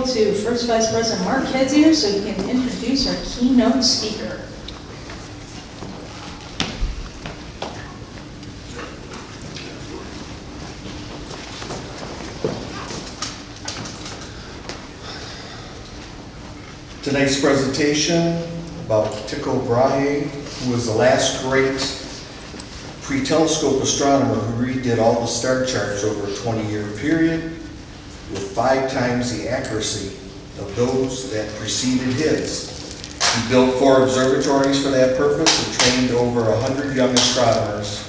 yield to First Vice President Mark Kedzier so he can introduce our keynote speaker. Tonight's presentation about Tycho Brahe, who was the last great pre-telescope astronomer who redid all the star charts over a 20-year period with 5 times the accuracy of those that preceded his. He built 4 observatories for that purpose and trained over 100 young astronomers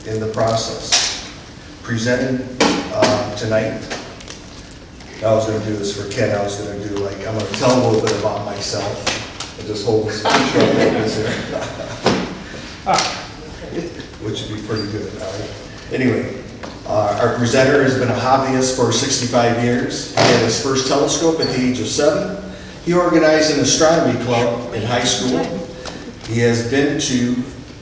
in the process. Presenting tonight, I was going to do this for Ken. I was going to do I'm going to tell a little bit about myself and just hold this picture up like this here, which would be pretty good. Anyway, our presenter has been a hobbyist for 65 years. He had his first telescope at the age of 7. He organized an astronomy club in high school. He has been to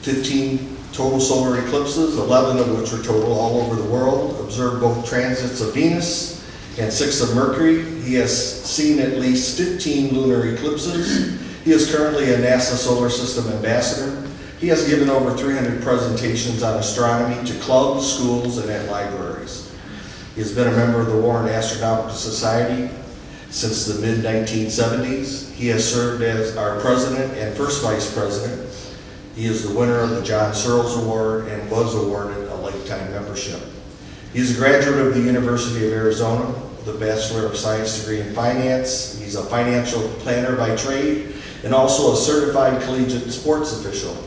15 total solar eclipses, 11 of which were total all over the world, observed both transits of Venus and 6 of Mercury. He has seen at least 15 lunar eclipses. He is currently a NASA Solar System ambassador. He has given over 300 presentations on astronomy to clubs, schools, and at libraries. He has been a member of the Warren Astronomical Society since the mid-1970s. He has served as our president and first vice president. He is the winner of the John Searles Award and was awarded a lifetime membership. He is a graduate of the University of Arizona with a Bachelor of Science degree in finance. He's a financial planner by trade and also a certified collegiate sports official.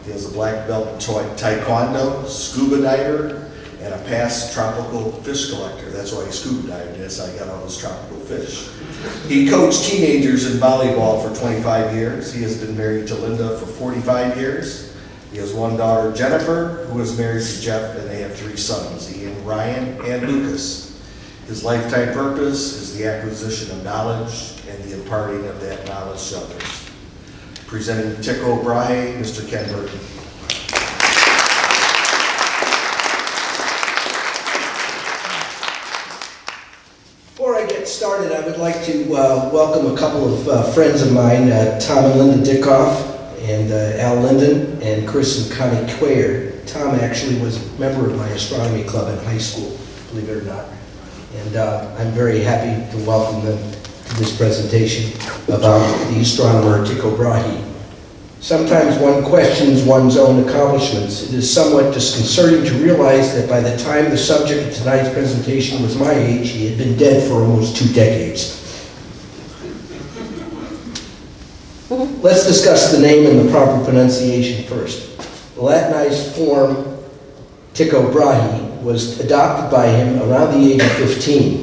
He has a black belt in Tae Kwon Do, Scuba Diver, and a past tropical fish collector. That's why he scuba dived. That's how he got all those tropical fish. He coached teenagers in volleyball for 25 years. He has been married to Linda for 45 years. He has 1 daughter, Jennifer, who is married to Jeff, and they have 3 sons, Ian, Ryan, and Lucas. His lifetime purpose is the acquisition of knowledge and the imparting of that knowledge to others. Presenting Tycho Brahe, Mr. Ken Bertin. Before I get started, I would like to welcome a couple of friends of mine, Tom and Linda Dickoff, and Al Linden, and Kirsten Hansen. Tom actually was a member of my astronomy club in high school, believe it or not. And I'm very happy to welcome them to this presentation about the astronomer Tycho Brahe. Sometimes one questions one's own accomplishments. It is somewhat disconcerting to realize that by the time the subject of tonight's presentation was my age, he had been dead for almost 2 decades. Let's discuss the name and the proper pronunciation first. The Latinized form Tycho Brahe was adopted by him around the age of 15.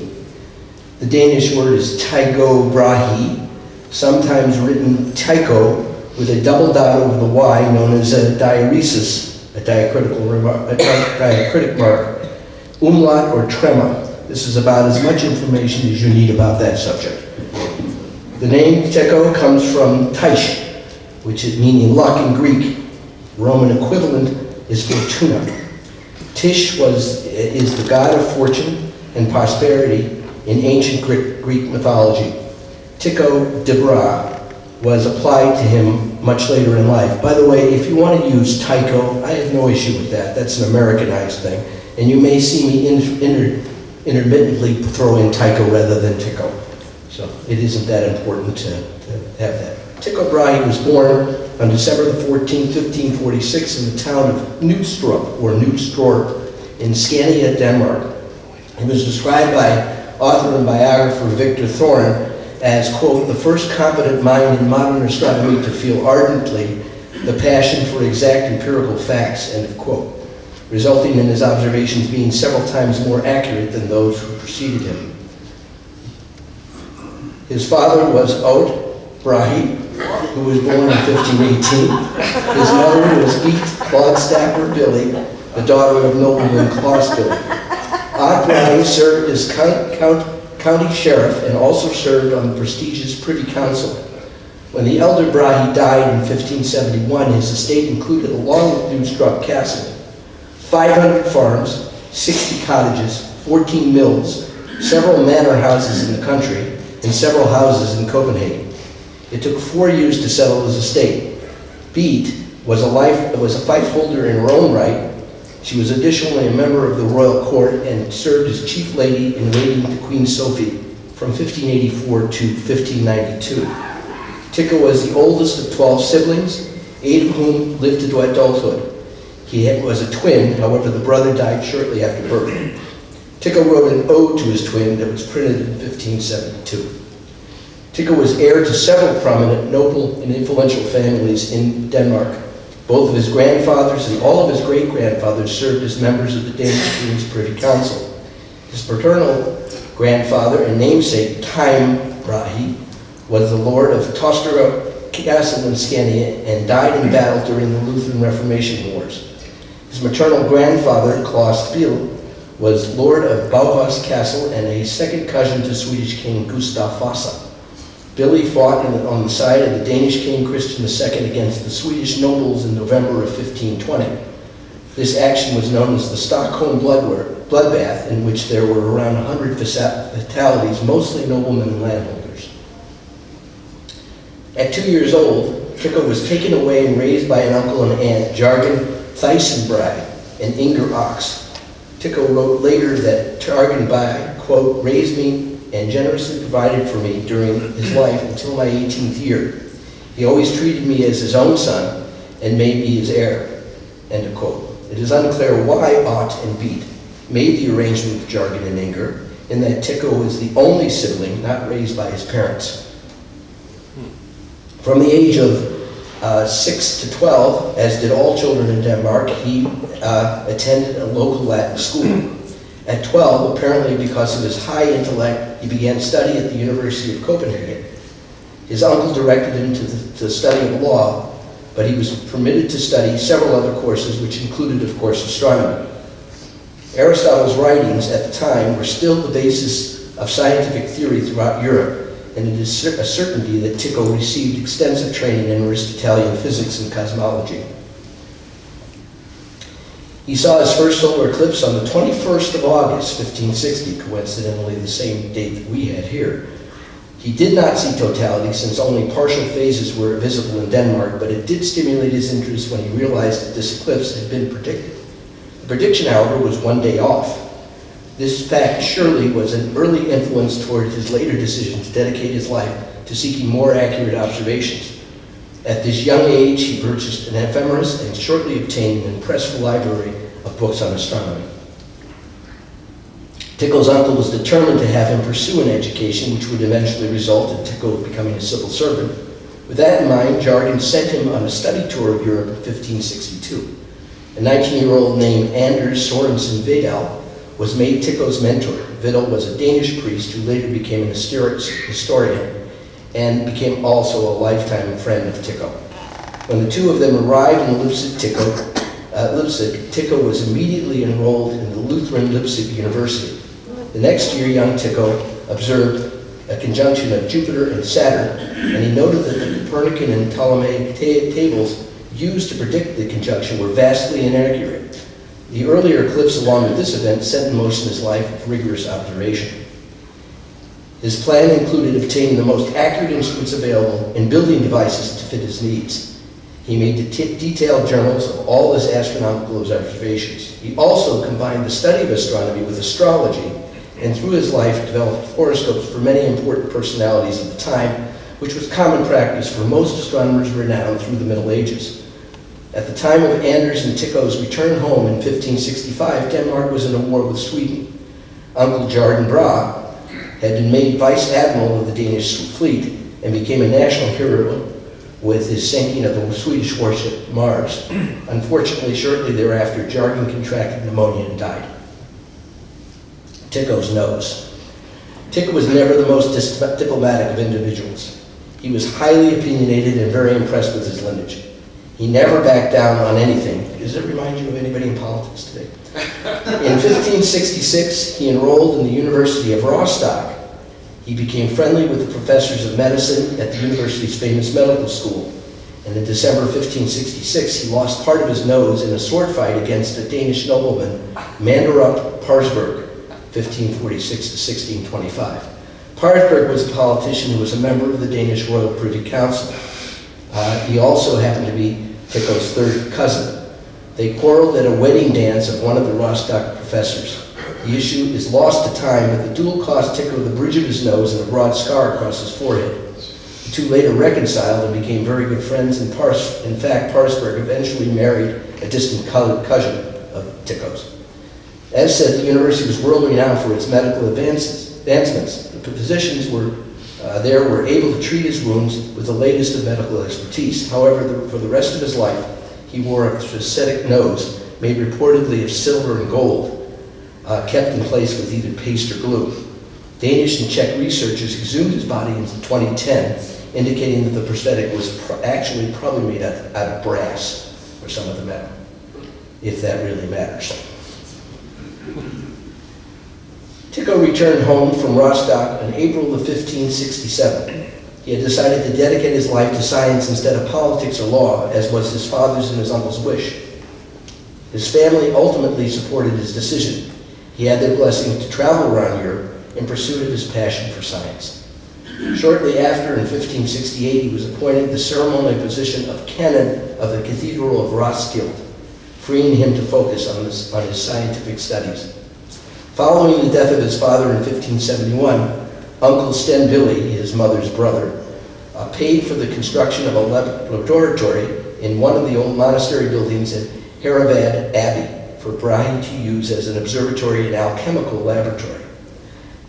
The Danish word is Tycho Brahe, sometimes written Tycho with a double dot over the Y, known as a diaeresis, a diacritic mark, umlaut or trema. This is about as much information as you need about that subject. The name Tycho comes from Tyche, which is meaning luck in Greek. Roman equivalent is fortuna. Tyche is the god of fortune and prosperity in ancient Greek mythology. Tycho Brahe was applied to him much later in life. By the way, if you want to use Tycho, I have no issue with that. That's an Americanized thing. And you may see me intermittently throw in Tycho rather than Tycho. So it isn't that important to have that. Tycho Brahe was born on December the 14th, 1546 in the town of Knudstrup, or Knudstorp, in Scania, Denmark. He was described by author and biographer Victor Thorne as, quote, the first competent mind in modern astronomy to feel ardently the passion for exact empirical facts, end of quote, resulting in his observations being several times more accurate than those who preceded him. His father was Oud Brahe, who was born in 1518. His mother was Beat Clodstapper Billy, the daughter of nobleman Claus Billy. Oud Brahe served as county sheriff and also served on the prestigious Privy Council. When the elder Brahe died in 1571, his estate included, along with Knudstrup Castle, 500 farms, 60 cottages, 14 mills, several manor houses in the country, and several houses in Copenhagen. It took 4 years to settle his estate. Beat was a fief holder in her own right. She was additionally a member of the royal court and served as chief lady in waiting to Queen Sophie from 1584 to 1592. Tycho was the oldest of 12 siblings, 8 of whom lived to adulthood. He was a twin, however the brother died shortly after birth. Tycho wrote an ode to his twin that was printed in 1572. Tycho was heir to several prominent, noble, and influential families in Denmark. Both of his grandfathers and all of his great-grandfathers served as members of the Danish King's Privy Council. His paternal grandfather and namesake, Tycho Brahe, was the lord of Tosterø Castle in Scania and died in battle during the Lutheran Reformation Wars. His maternal grandfather, Claus Bill, was lord of Bauhaus Castle and a second cousin to Swedish King Gustav Vasa. Billy fought on the side of the Danish king Christian II against the Swedish nobles in November of 1520. This action was known as the Stockholm bloodbath, in which there were around 100 fatalities, mostly noblemen and landholders. At 2 years old, Tycho was taken away and raised by an uncle and aunt, Jørgen Thijsenbrag and Inger Ox. Tycho wrote later that Jørgen Brahe, quote, raised me and generously provided for me during his life until my 18th year. He always treated me as his own son and made me his heir, end of quote. It is unclear why Ott and Beat made the arrangement with Jørgen and Inger, in that Tycho was the only sibling not raised by his parents. From the age of 6 to 12, as did all children in Denmark, he attended a local Latin school. At 12, apparently because of his high intellect, he began study at the University of Copenhagen. His uncle directed him to the study of law, but he was permitted to study several other courses, which included, of course, astronomy. Aristotle's writings at the time were still the basis of scientific theory throughout Europe, and it is a certainty that Tycho received extensive training in Aristotelian physics and cosmology. He saw his first solar eclipse on the 21st of August, 1560, coincidentally the same date that we had here. He did not see totality since only partial phases were visible in Denmark, but it did stimulate his interest when he realized that this eclipse had been predicted. The prediction, however, was 1 day off. This fact surely was an early influence toward his later decision to dedicate his life to seeking more accurate observations. At this young age, he purchased an ephemeris and shortly obtained an impressive library of books on astronomy. Tycho's uncle was determined to have him pursue an education which would eventually result in Tycho becoming a civil servant. With that in mind, Jørgen sent him on a study tour of Europe in 1562. A 19-year-old named Anders Sorensen Vedal was made Tycho's mentor. Vedal was a Danish priest who later became an historian and became also a lifetime friend of Tycho. When the two of them arrived in Leipzig, Tycho was immediately enrolled in the Lutheran Leipzig University. The next year, young Tycho observed a conjunction of Jupiter and Saturn, and he noted that the Copernican and Ptolemaic tables used to predict the conjunction were vastly inaccurate. The earlier eclipse along with this event set in motion his life of rigorous observation. His plan included obtaining the most accurate instruments available and building devices to fit his needs. He made detailed journals of all his astronomical observations. He also combined the study of astronomy with astrology, and through his life developed horoscopes for many important personalities of the time, which was common practice for most astronomers renowned through the Middle Ages. At the time of Anders and Tycho's return home in 1565, Denmark was in a war with Sweden. Uncle Jørgen Brahe had been made vice admiral of the Danish fleet and became a national hero with his sinking of the Swedish warship Mars. Unfortunately, shortly thereafter, Jørgen contracted pneumonia and died. Tycho's nose. Tycho was never the most diplomatic of individuals. He was highly opinionated and very impressed with his lineage. He never backed down on anything. Does it remind you of anybody in politics today? In 1566, he enrolled in the University of Rostock. He became friendly with the professors of medicine at the university's famous medical school. And in December 1566, he lost part of his nose in a sword fight against a Danish nobleman, Manderup Parsberg, 1546 to 1625. Parsberg was a politician who was a member of the Danish Royal Privy Council. He also happened to be Tycho's third cousin. They quarreled at a wedding dance of one of the Rostock professors. The issue is lost to time, but the duel cost Tycho the bridge of his nose and a broad scar across his forehead. The two later reconciled and became very good friends. In fact, Parsberg eventually married a distant cousin of Tycho's. As said, the university was world-renowned for its medical advancements. The physicians were able to treat his wounds with the latest of medical expertise. However, for the rest of his life, he wore a prosthetic nose made reportedly of silver and gold, kept in place with either paste or glue. Danish and Czech researchers exhumed his body in 2010, indicating that the prosthetic was actually probably made out of brass or some other metal, if that really matters. Tycho returned home from Rostock in April of 1567. He had decided to dedicate his life to science instead of politics or law, as was his father's and his uncle's wish. His family ultimately supported his decision. He had their blessing to travel around Europe in pursuit of his passion for science. Shortly after, in 1568, he was appointed the ceremonial position of canon of the Cathedral of Roskilde, freeing him to focus on his scientific studies. Following the death of his father in 1571, Uncle Sten Billy, his mother's brother, paid for the construction of a laboratory in one of the old monastery buildings at Heravad Abbey for Brahe to use as an observatory and alchemical laboratory.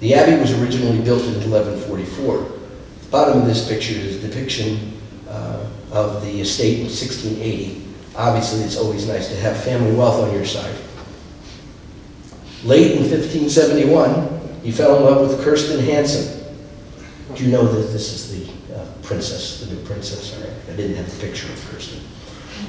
The abbey was originally built in 1144. The bottom of this picture is a depiction of the estate in 1680. Obviously, it's always nice to have family wealth on your side. Late in 1571, he fell in love with Kirsten Hansen. Do you know that this is the princess, the new princess? All right. I didn't have the picture of Kirsten.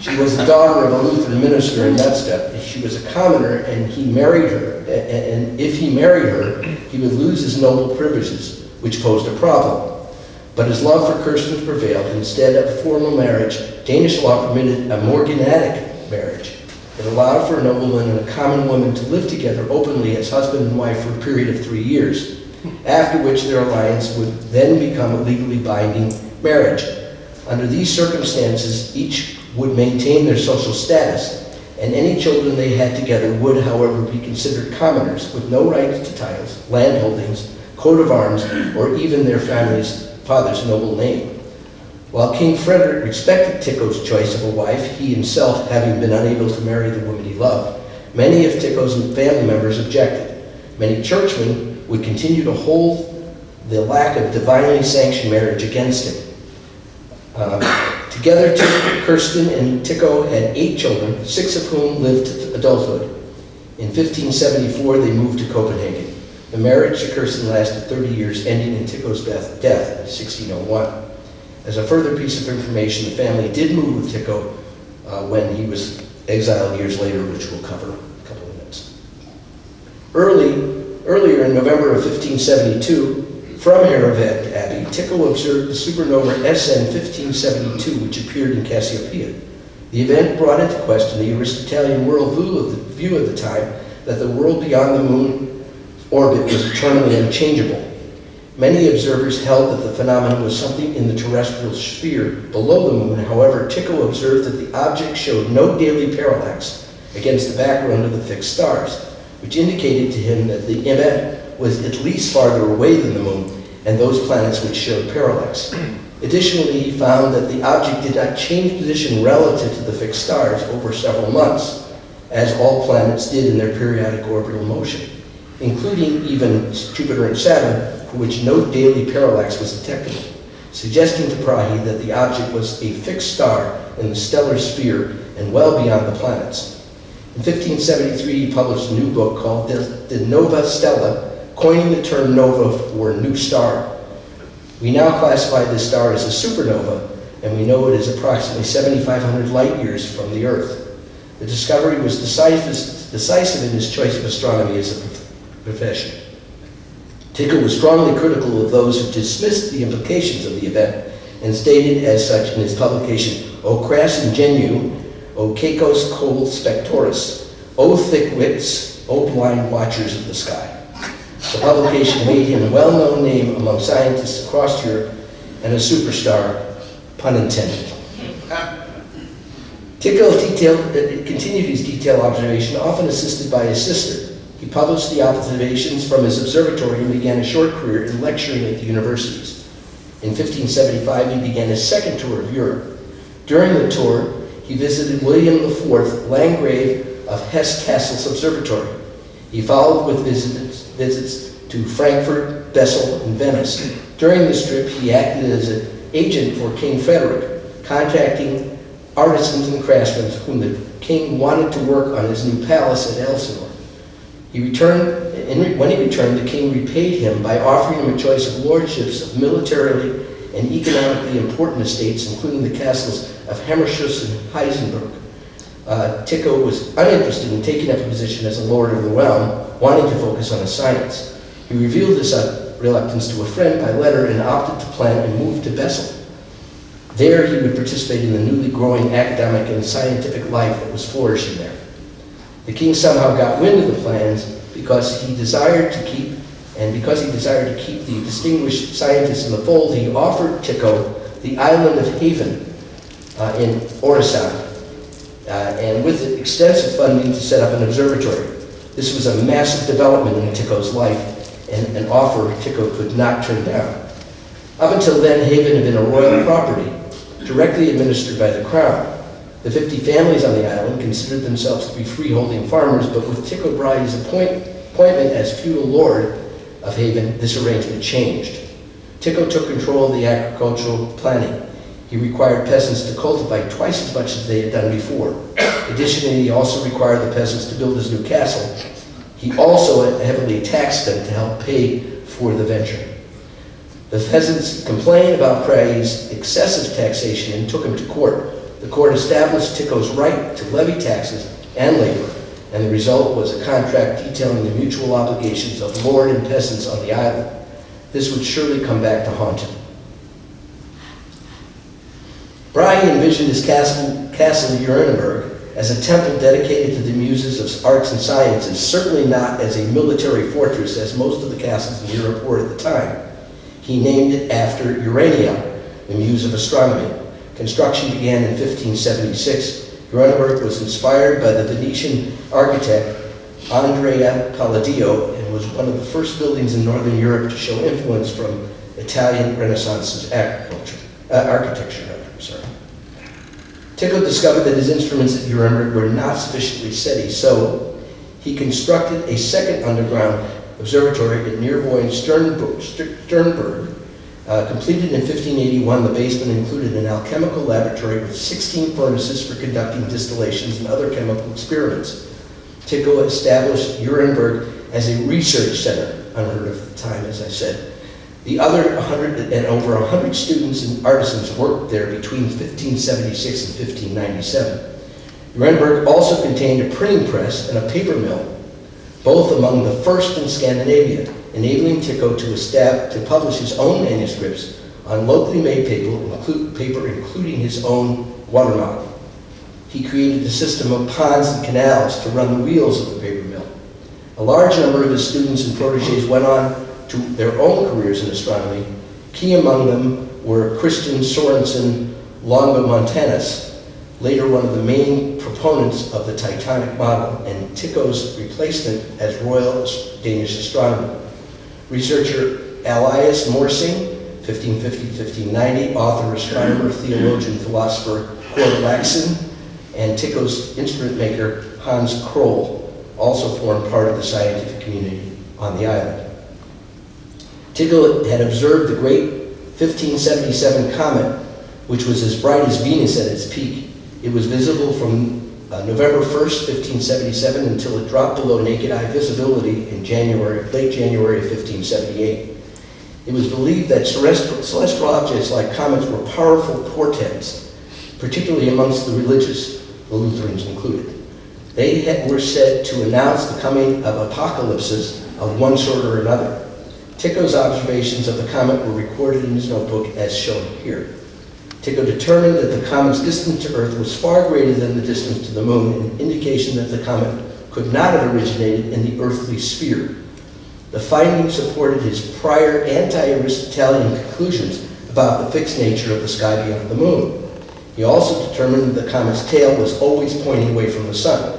She was the daughter of a Lutheran minister in Metzger. She was a commoner, and he married her. And if he married her, he would lose his noble privileges, which posed a problem. But his love for Kirsten prevailed. Instead of formal marriage, Danish law permitted a morganatic marriage. It allowed for a nobleman and a common woman to live together openly as husband and wife for a period of 3 years, after which their alliance would then become a legally binding marriage. Under these circumstances, each would maintain their social status, and any children they had together would, however, be considered commoners with no rights to titles, land holdings, coat of arms, or even their father's noble name. While King Frederick respected Tycho's choice of a wife, he himself having been unable to marry the woman he loved, many of Tycho's family members objected. Many churchmen would continue to hold the lack of divinely sanctioned marriage against him. Together, Kirsten and Tycho had 8 children, 6 of whom lived to adulthood. In 1574, they moved to Copenhagen. The marriage to Kirsten lasted 30 years, ending in Tycho's death in 1601. As a further piece of information, the family did move with Tycho when he was exiled years later, which we'll cover in a couple of minutes. Earlier in November of 1572, from Heravad Abbey, Tycho observed the supernova SN 1572, which appeared in Cassiopeia. The event brought into question the Aristotelian worldview of the time that the world beyond the moon orbit was eternally unchangeable. Many observers held that the phenomenon was something in the terrestrial sphere below the moon. However, Tycho observed that the object showed no daily parallax against the background of the fixed stars, which indicated to him that the event was at least farther away than the moon and those planets which showed parallax. Additionally, he found that the object did not change position relative to the fixed stars over several months, as all planets did in their periodic orbital motion, including even Jupiter and Saturn, for which no daily parallax was detectable, suggesting to Brahe that the object was a fixed star in the stellar sphere and well beyond the planets. In 1573, he published a new book called De Nova Stella, coining the term nova for new star. We now classify this star as a supernova, and we know it is approximately 7,500 light years from the Earth. The discovery was decisive in his choice of astronomy as a profession. Tycho was strongly critical of those who dismissed the implications of the event and stated as such in his publication, O crass ingenu, O caecos col spectoris, O thick wits, O blind watchers of the sky. The publication made him a well-known name among scientists across Europe and a superstar, pun intended. Tycho continued his detailed observation, often assisted by his sister. He published the observations from his observatory and began a short career in lecturing at the universities. In 1575, he began his second tour of Europe. During the tour, he visited William IV, Landgrave of Hesse-Kassel's observatory. He followed with visits to Frankfurt, Basel, and Venice. During this trip, he acted as an agent for King Frederick, contacting artisans and craftsmen whom the king wanted to work on his new palace at Elsinore. When he returned, the king repaid him by offering him a choice of lordships of militarily and economically important estates, including the castles of Hammerschuss and Heisenberg. Tycho was uninterested in taking up a position as a lord of the realm, wanting to focus on his science. He revealed this reluctance to a friend by letter and opted to plan a move to Basel. There he would participate in the newly growing academic and scientific life that was flourishing there. The king somehow got wind of the plans because he desired to keep the distinguished scientists in the fold. He offered Tycho the island of Haven in Orissa, and with it, extensive funding to set up an observatory. This was a massive development in Tycho's life, and an offer Tycho could not turn down. Up until then, Haven had been a royal property, directly administered by the crown. The 50 families on the island considered themselves to be freeholding farmers, but with Tycho Brahe's appointment as feudal lord of Haven, this arrangement changed. Tycho took control of the agricultural planning. He required peasants to cultivate twice as much as they had done before. Additionally, he also required the peasants to build his new castle. He also heavily taxed them to help pay for the venture. The peasants complained about Brahe's excessive taxation and took him to court. The court established Tycho's right to levy taxes and labor, and the result was a contract detailing the mutual obligations of lord and peasants on the island. This would surely come back to haunt him. Brahe envisioned his castle Uraniborg as a temple dedicated to the muses of arts and sciences, certainly not as a military fortress as most of the castles in Europe were at the time. He named it after Urania, the muse of astronomy. Construction began in 1576. Uraniborg was inspired by the Venetian architect Andrea Palladio and was one of the first buildings in Northern Europe to show influence from Italian Renaissance architecture. Tycho discovered that his instruments at Uraniborg were not sufficiently steady, so he constructed a second underground observatory at nearby Sternberg. Completed in 1581, the basement included an alchemical laboratory with 16 furnaces for conducting distillations and other chemical experiments. Tycho established Uraniborg as a research center, unheard of at the time, as I said. The other 100 students and artisans worked there between 1576 and 1597. Uraniborg also contained a printing press and a paper mill, both among the first in Scandinavia, enabling Tycho to publish his own manuscripts on locally made paper, including his own watermark. He created a system of ponds and canals to run the wheels of the paper mill. A large number of his students and protégés went on to their own careers in astronomy. Key among them were Christian Sorensen Longomontanus, later one of the main proponents of the Titanic model, and Tycho's replacement as Royal Danish Astronomer. Researcher Elias Morsing, 1550-1590, author, astronomer, theologian, philosopher Cor Laxon, and Tycho's instrument maker Hans Kroll also formed part of the scientific community on the island. Tycho had observed the great 1577 comet, which was as bright as Venus at its peak. It was visible from November 1st, 1577, until it dropped below naked eye visibility in late January of 1578. It was believed that celestial objects like comets were powerful portents, particularly amongst the religious, the Lutherans included. They were said to announce the coming of apocalypses of one sort or another. Tycho's observations of the comet were recorded in his notebook as shown here. Tycho determined that the comet's distance to Earth was far greater than the distance to the Moon, an indication that the comet could not have originated in the earthly sphere. The findings supported his prior anti-Aristotelian conclusions about the fixed nature of the sky beyond the moon. He also determined that the comet's tail was always pointing away from the sun.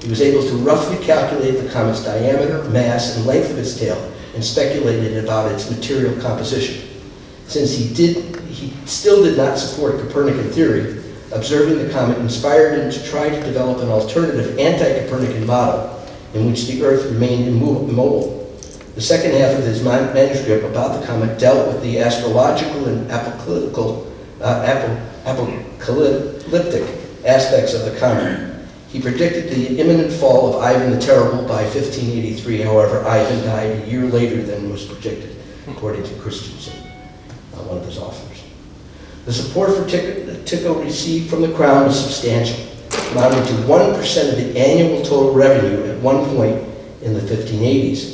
He was able to roughly calculate the comet's diameter, mass, and length of its tail, and speculated about its material composition. Since he still did not support Copernican theory, observing the comet inspired him to try to develop an alternative anti-Copernican model in which the Earth remained immobile. The second half of his manuscript about the comet dealt with the astrological and apocalyptic aspects of the comet. He predicted the imminent fall of Ivan the Terrible by 1583. However, Ivan died a year later than was predicted, according to Christensen, one of his authors. The support for Tycho received from the Crown was substantial, amounting to 1% of the annual total revenue at one point in the 1580s.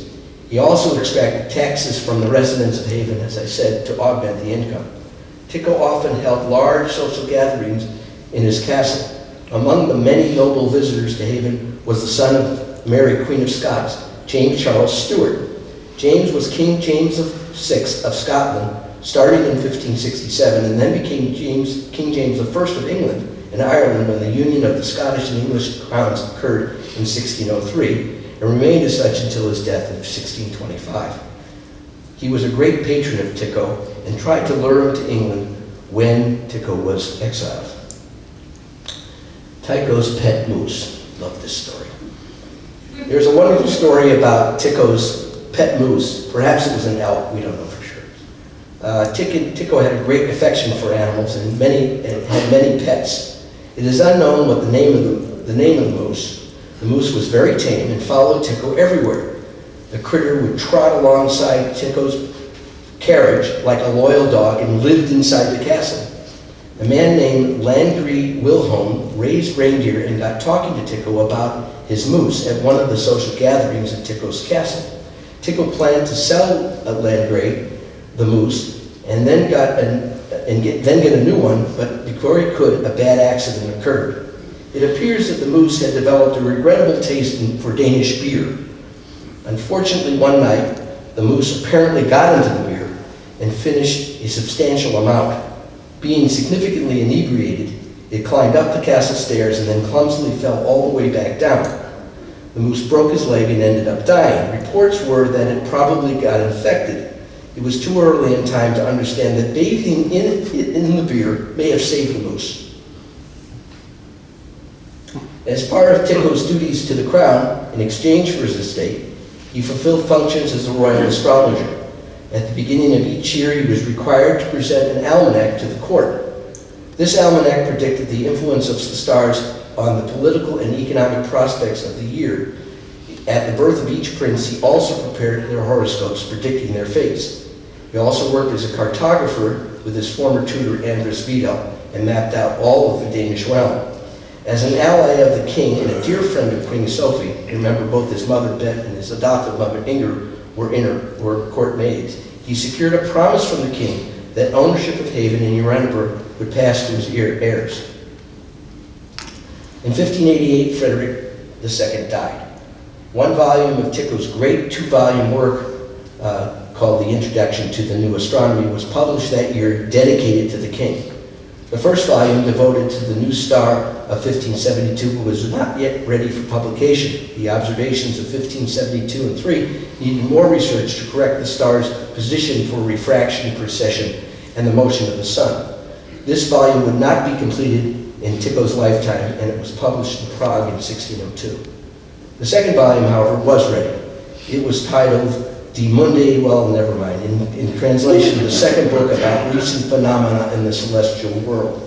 He also extracted taxes from the residents of Haven, as I said, to augment the income. Tycho often held large social gatherings in his castle. Among the many noble visitors to Haven was the son of Mary, Queen of Scots, James Charles Stuart. James was King James VI of Scotland, starting in 1567, and then became King James I of England and Ireland when the union of the Scottish and English crowns occurred in 1603, and remained as such until his death in 1625. He was a great patron of Tycho and tried to lure him to England when Tycho was exiled. Tycho's pet moose. Love this story. There's a wonderful story about Tycho's pet moose. Perhaps it was an elk, we don't know for sure. Tycho had a great affection for animals and had many pets. It is unknown what the name of the moose. The moose was very tame and followed Tycho everywhere. The critter would trot alongside Tycho's carriage like a loyal dog and lived inside the castle. A man named Landry Wilhelm raised reindeer and got talking to Tycho about his moose at one of the social gatherings at Tycho's castle. Tycho planned to sell Landry the moose and then get a new one, but before he could, a bad accident occurred. It appears that the moose had developed a regrettable taste for Danish beer. Unfortunately, one night, the moose apparently got into the beer and finished a substantial amount. Being significantly inebriated, it climbed up the castle stairs and then clumsily fell all the way back down. The moose broke his leg and ended up dying. Reports were that it probably got infected. It was too early in time to understand that bathing in the beer may have saved the moose. As part of Tycho's duties to the crown, in exchange for his estate, he fulfilled functions as a royal astrologer. At the beginning of each year, he was required to present an almanac to the court. This almanac predicted the influence of the stars on the political and economic prospects of the year. At the birth of each prince, he also prepared their horoscopes, predicting their fates. He also worked as a cartographer with his former tutor, Andres Vidal, and mapped out all of the Danish realm. As an ally of the king and a dear friend of Queen Sophie, remember both his mother Bet and his adoptive mother Inger were court maids, he secured a promise from the king that ownership of Haven and Uraniborg would pass to his heirs. In 1588, Frederick II died. One volume of Tycho's great two-volume work called The Introduction to the New Astronomy was published that year, dedicated to the king. The first volume, devoted to the new star of 1572, was not yet ready for publication. The observations of 1572 and 3 needed more research to correct the star's position for refraction, precession, and the motion of the sun. This volume would not be completed in Tycho's lifetime, and it was published in Prague in 1602. The second volume, however, was ready. It was titled De Mundi, well, never mind. In translation, the second book about recent phenomena in the celestial world,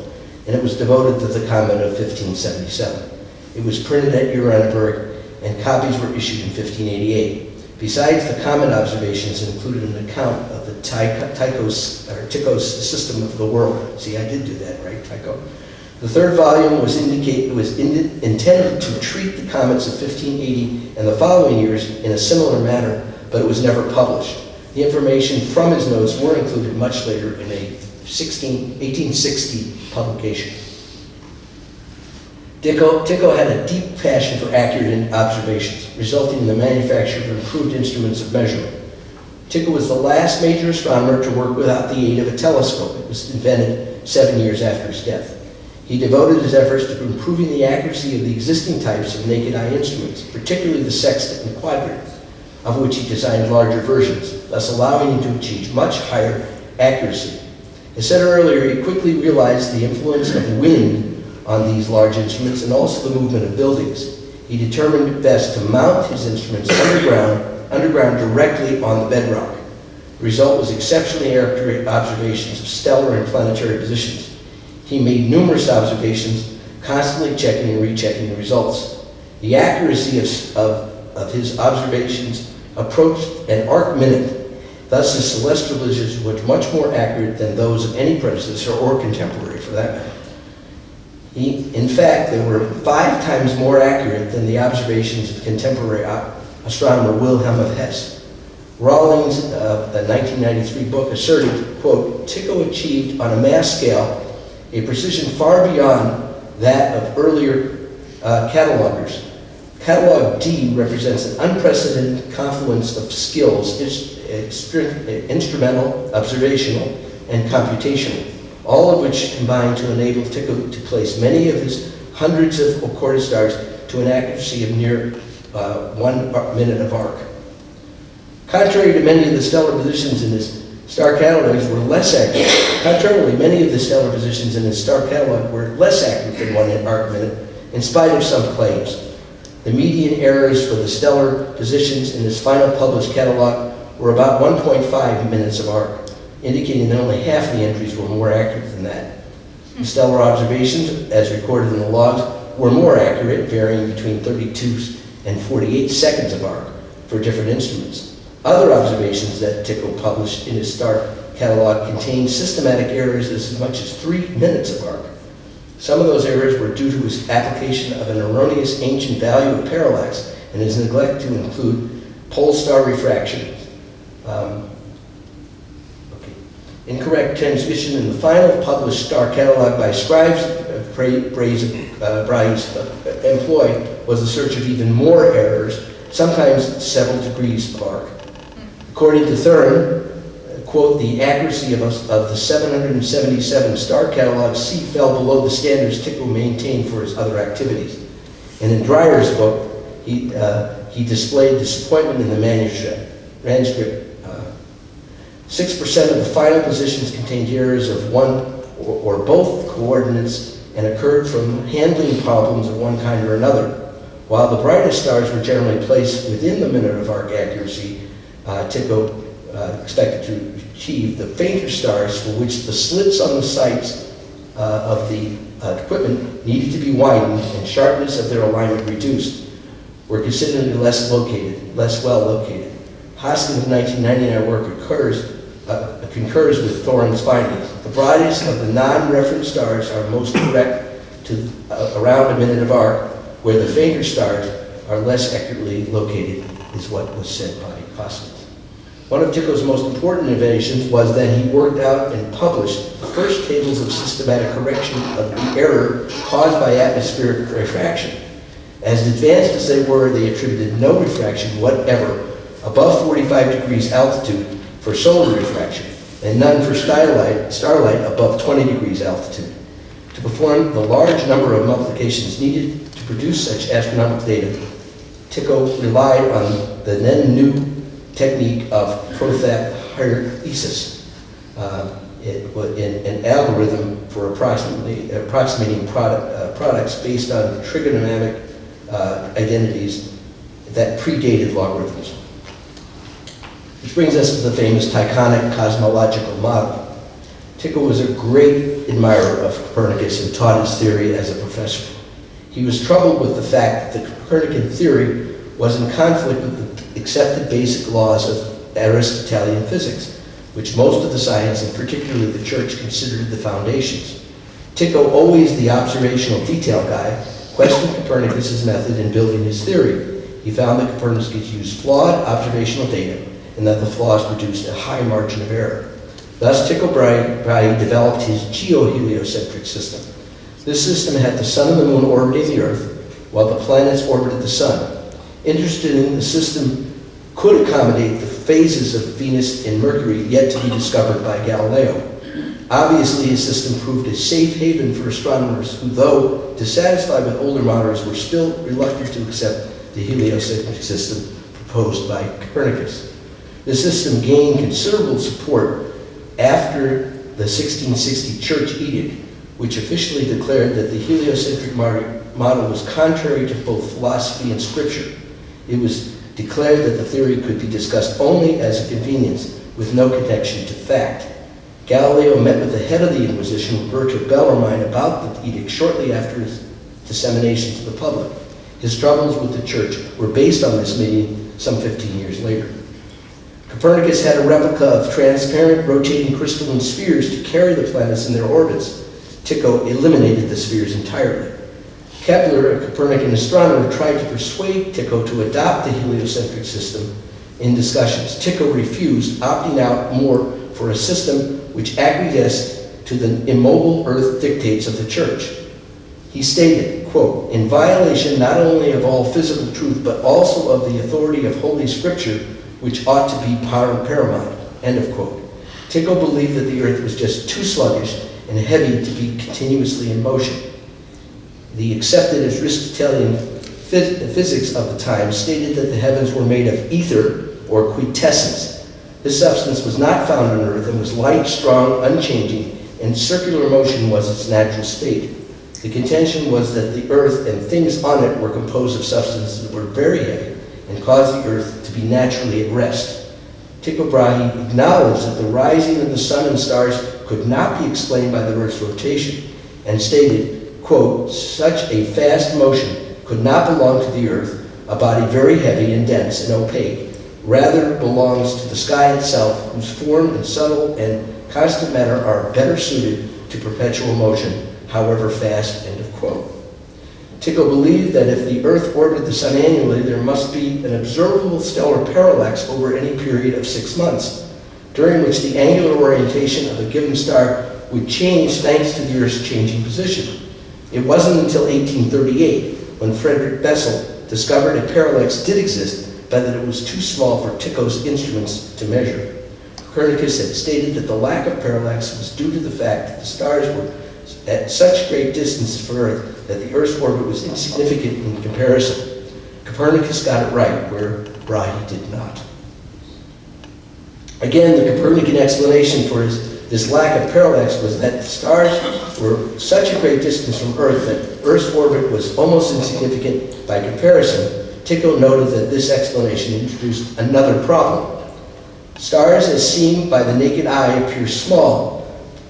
and it was devoted to the comet of 1577. It was printed at Uraniborg, and copies were issued in 1588. Besides the comet observations, included an account of the Tycho's system of the world. See, I did do that, right, Tycho? The third volume was intended to treat the comets of 1580 and the following years in a similar manner, but it was never published. The information from his notes were included much later in a 1860 publication. Tycho had a deep passion for accurate observations, resulting in the manufacture of improved instruments of measurement. Tycho was the last major astronomer to work without the aid of a telescope. It was invented 7 years after his death. He devoted his efforts to improving the accuracy of the existing types of naked eye instruments, particularly the sextant and quadrant, of which he designed larger versions, thus allowing him to achieve much higher accuracy. As said earlier, he quickly realized the influence of wind on these large instruments and also the movement of buildings. He determined it best to mount his instruments underground directly on the bedrock. The result was exceptionally accurate observations of stellar and planetary positions. He made numerous observations, constantly checking and rechecking the results. The accuracy of his observations approached an arc minute. Thus, his celestial visions were much more accurate than those of any predecessor or contemporary, for that matter. In fact, they were 5 times more accurate than the observations of contemporary astronomer Wilhelm of Hess. Rawlings, a 1993 book, asserted, quote, Tycho achieved on a mass scale a precision far beyond that of earlier catalogers. Catalog D represents an unprecedented confluence of skills, instrumental, observational, and computational, all of which combined to enable Tycho to place many of his hundreds of recorded stars to an accuracy of near 1 minute of arc. Contrary to many of the stellar positions in his star catalogs were less accurate. Contrarily, many of the stellar positions in his star catalog were less accurate than 1 arc minute, in spite of some claims. The median errors for the stellar positions in his final published catalog were about 1.5 minutes of arc, indicating that only half the entries were more accurate than that. The stellar observations, as recorded in the logs, were more accurate, varying between 32 and 48 seconds of arc for different instruments. Other observations that Tycho published in his star catalog contained systematic errors as much as 3 minutes of arc. Some of those errors were due to his application of an erroneous ancient value of parallax and his neglect to include pole star refraction. Incorrect transmission in the final published star catalog by scribes Brahe's employ was the search of even more errors, sometimes several degrees of arc. According to Thurin, quote, the accuracy of the 777 star catalog C fell below the standards Tycho maintained for his other activities. And in Dreyer's book, he displayed disappointment in the manuscript. 6% of the final positions contained errors of one or both coordinates and occurred from handling problems of one kind or another. While the brightest stars were generally placed within the minute of arc accuracy, Tycho expected to achieve, the fainter stars, for which the slits on the sights of the equipment needed to be widened and sharpness of their alignment reduced, were considerably less well located. Hoskins' 1999 work concurs with Thorin's findings. The brightest of the non-reference stars are most correct to around a minute of arc, where the fainter stars are less accurately located, is what was said by Hoskins. One of Tycho's most important innovations was that he worked out and published the first tables of systematic correction of the error caused by atmospheric refraction. As advanced as they were, they attributed no refraction whatever above 45 degrees altitude for solar refraction, and none for starlight above 20 degrees altitude. To perform the large number of multiplications needed to produce such astronomical data, Tycho relied on the then new technique of prothaphyeresis, an algorithm for approximating products based on trigonometric identities that predated logarithms. Which brings us to the famous Tychonic cosmological model. Tycho was a great admirer of Copernicus and taught his theory as a professor. He was troubled with the fact that the Copernican theory was in conflict with the accepted basic laws of Aristotelian physics, which most of the science, and particularly the church, considered the foundations. Tycho, always the observational detail guy, questioned Copernicus's method in building his theory. He found that Copernicus used flawed observational data and that the flaws produced a high margin of error. Thus, Tycho Brahe developed his Geo Heliocentric System. This system had the sun and the moon orbiting the Earth, while the planets orbited the sun. Interestingly, the system could accommodate the phases of Venus and Mercury yet to be discovered by Galileo. Obviously, his system proved a safe haven for astronomers who, though dissatisfied with older models, were still reluctant to accept the heliocentric system proposed by Copernicus. The system gained considerable support after the 1660 Church Edict, which officially declared that the heliocentric model was contrary to both philosophy and scripture. It was declared that the theory could be discussed only as a convenience, with no connection to fact. Galileo met with the head of the Inquisition, Roberto Bellarmine, about the edict shortly after its dissemination to the public. His troubles with the church were based on this meeting some 15 years later. Copernicus had a replica of transparent rotating crystalline spheres to carry the planets in their orbits. Tycho eliminated the spheres entirely. Kepler, a Copernican astronomer, tried to persuade Tycho to adopt the heliocentric system in discussions. Tycho refused, opting out more for a system which acquiesced to the immobile Earth dictates of the Church. He stated, quote, "In violation not only of all physical truth, but also of the authority of Holy Scripture, which ought to be paramount," end of quote. Tycho believed that the Earth was just too sluggish and heavy to be continuously in motion. The accepted Aristotelian physics of the time stated that the heavens were made of ether or quintessence. This substance was not found on Earth and was light, strong, unchanging, and circular motion was its natural state. The contention was that the Earth and things on it were composed of substances that were very heavy and caused the Earth to be naturally at rest. Tycho Brahe acknowledged that the rising of the sun and stars could not be explained by the Earth's rotation, and stated, quote, "Such a fast motion could not belong to the Earth, a body very heavy and dense and opaque. Rather belongs to the sky itself, whose form and subtle and constant matter are better suited to perpetual motion, however fast," end of quote. Tycho believed that if the Earth orbited the sun annually, there must be an observable stellar parallax over any period of 6 months, during which the angular orientation of a given star would change thanks to the Earth's changing position. It wasn't until 1838, when Frederick Bessel discovered a parallax did exist, but that it was too small for Tycho's instruments to measure. Copernicus had stated that the lack of parallax was due to the fact that the stars were at such great distances from Earth that the Earth's orbit was insignificant in comparison. Copernicus got it right, where Brahe did not. Again, the Copernican explanation for this lack of parallax was that the stars were such a great distance from Earth that Earth's orbit was almost insignificant by comparison. Tycho noted that this explanation introduced another problem. Stars as seen by the naked eye appear small,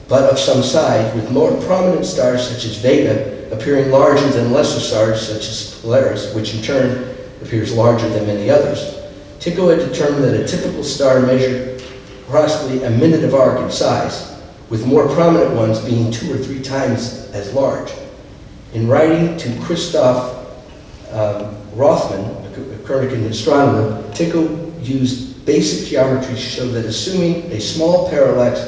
but of some size, with more prominent stars such as Vega appearing larger than lesser stars such as Polaris, which in turn appears larger than many others. Tycho had determined that a typical star measured approximately a minute of arc in size, with more prominent ones being 2 or 3 times as large. In writing to Christoph Rothman, a Copernican astronomer, Tycho used basic geometry to show that assuming a small parallax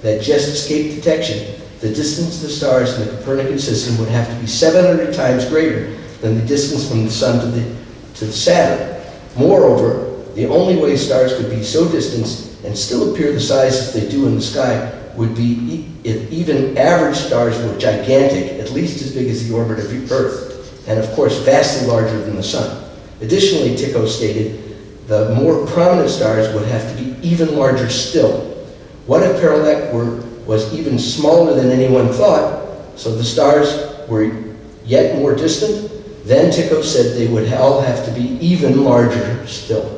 that just escaped detection, the distance of the stars in the Copernican system would have to be 700 times greater than the distance from the Sun to the Saturn. Moreover, the only way stars could be so distant and still appear the size as they do in the sky would be if even average stars were gigantic, at least as big as the orbit of the Earth, and of course vastly larger than the Sun. Additionally, Tycho stated, the more prominent stars would have to be even larger still. What if parallax was even smaller than anyone thought, so the stars were yet more distant? Then Tycho said they would all have to be even larger still.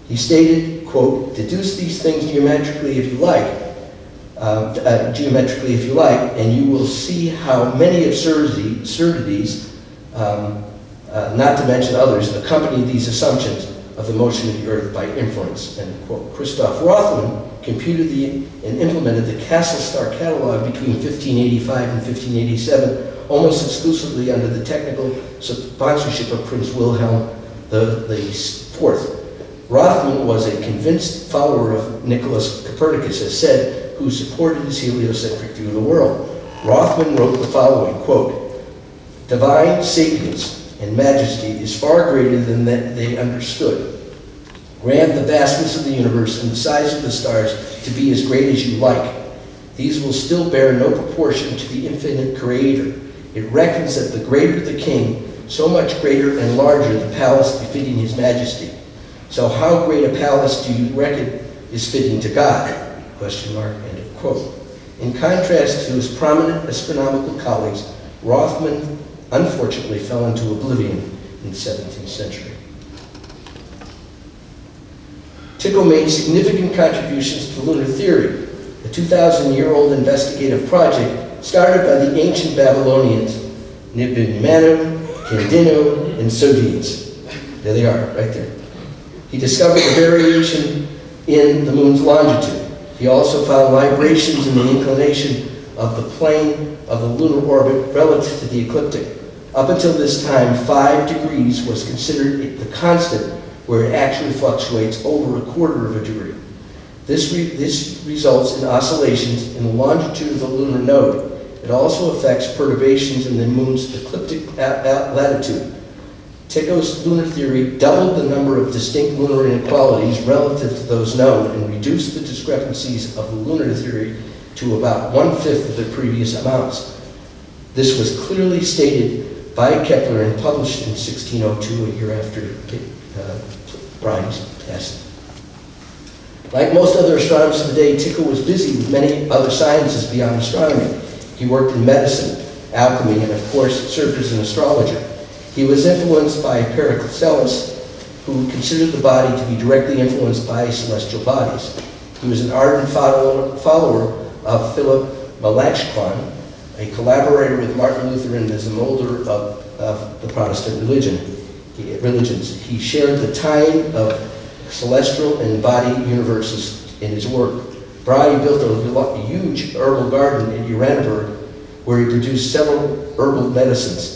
He stated, quote, "Deduce these things geometrically if you like, and you will see how many absurdities, not to mention others, accompany these assumptions of the motion of the Earth by inference," end quote. Christoph Rothman computed and implemented the Castle Star Catalog between 1585 and 1587, almost exclusively under the technical sponsorship of Prince Wilhelm IV. Rothman was a convinced follower of Nicholas Copernicus, as said, who supported his heliocentric view of the world. Rothman wrote the following, quote, "Divine sapience and majesty is far greater than that they understood. Grant the vastness of the universe and the size of the stars to be as great as you like. These will still bear no proportion to the infinite Creator. It reckons that the greater the king, so much greater and larger the palace befitting his majesty. So how great a palace do you reckon is fitting to God?" Question mark, end of quote. In contrast to his prominent astronomical colleagues, Rothman unfortunately fell into oblivion in the 17th century. Tycho made significant contributions to lunar theory, a 2,000-year-old investigative project started by the ancient Babylonians, Nibiru, Kandinu, and Sogdians. There they are, right there. He discovered a variation in the moon's longitude. He also found librations in the inclination of the plane of the lunar orbit relative to the ecliptic. Up until this time, 5 degrees was considered the constant, where it actually fluctuates over a quarter of a degree. This results in oscillations in the longitude of the lunar node. It also affects perturbations in the moon's ecliptic latitude. Tycho's lunar theory doubled the number of distinct lunar inequalities relative to those known and reduced the discrepancies of the lunar theory to about 1/5 of the previous amounts. This was clearly stated by Kepler and published in 1602, a year after Brahe's passing. Like most other astronomers of the day, Tycho was busy with many other sciences beyond astronomy. He worked in medicine, alchemy, and of course served as an astrologer. He was influenced by Parallax, who considered the body to be directly influenced by celestial bodies. He was an ardent follower of Philip Melanchthon, a collaborator with Martin Luther and as a molder of the Protestant religions. He shared the tying of celestial and body universes in his work. Brahe built a huge herbal garden in Uraniborg, where he produced several herbal medicines.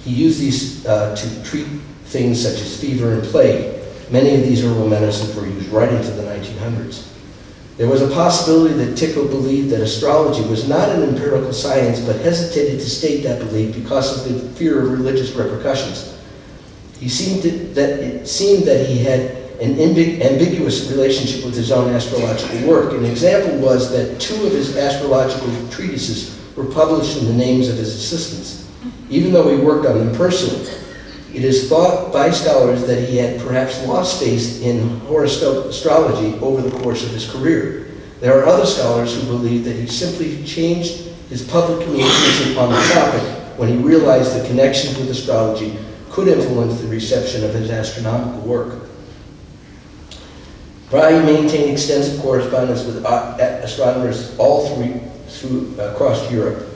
He used these to treat things such as fever and plague. Many of these herbal medicines were used right into the 1900s. There was a possibility that Tycho believed that astrology was not an empirical science, but hesitated to state that belief because of the fear of religious repercussions. It seemed that he had an ambiguous relationship with his own astrological work. An example was that 2 of his astrological treatises were published in the names of his assistants, even though he worked on them personally. It is thought by scholars that he had perhaps lost faith in horoscope astrology over the course of his career. There are other scholars who believe that he simply changed his public communication on the topic when he realized the connections with astrology could influence the reception of his astronomical work. Brahe maintained extensive correspondence with astronomers all across Europe.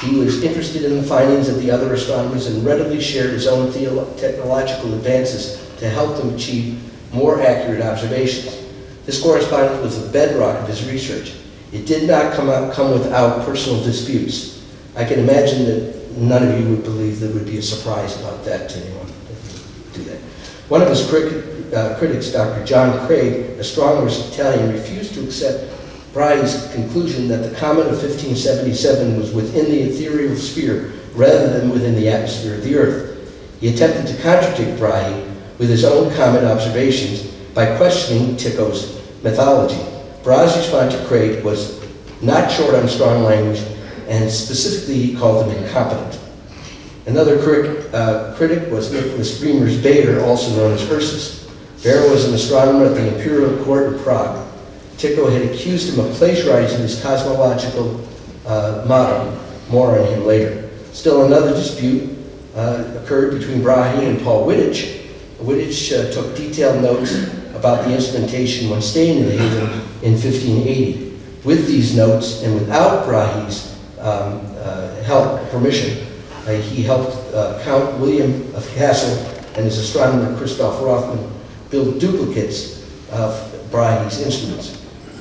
He was interested in the findings of the other astronomers and readily shared his own technological advances to help them achieve more accurate observations. This correspondence was the bedrock of his research. It did not come without personal disputes. I can imagine that none of you would believe there would be a surprise about that to anyone do that. One of his critics, Dr. John Craig, astronomers Italian, refused to accept Brahe's conclusion that the comet of 1577 was within the ethereal sphere rather than within the atmosphere of the Earth. He attempted to contradict Brahe with his own comet observations by questioning Tycho's methodology. Brahe's response to Craig was not short on strong language, and specifically he called him incompetent. Another critic was Nicholas Reimers Bader, also known as Ursus. Bader was an astronomer at the Imperial Court in Prague. Tycho had accused him of plagiarizing his cosmological model. More on him later. Still another dispute occurred between Brahe and Paul Wittich. Wittich took detailed notes about the instrumentation when staying in Haven in 1580. With these notes, and without Brahe's permission, he helped Count William of Kassel and his astronomer Christoph Rothman build duplicates of Brahe's instruments.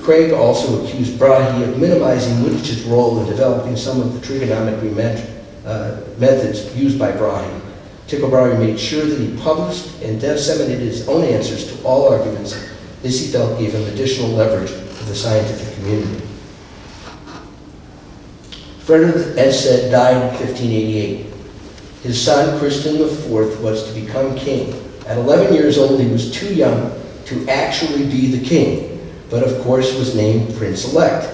Craig also accused Brahe of minimizing Wittich's role in developing some of the trigonometry methods used by Brahe. Tycho Brahe made sure that he published and disseminated his own answers to all arguments. This, he felt, gave him additional leverage with the scientific community. Frederick, as said, died in 1588. His son, Christian IV, was to become king. At 11 years old, he was too young to actually be the king, but of course was named Prince-elect.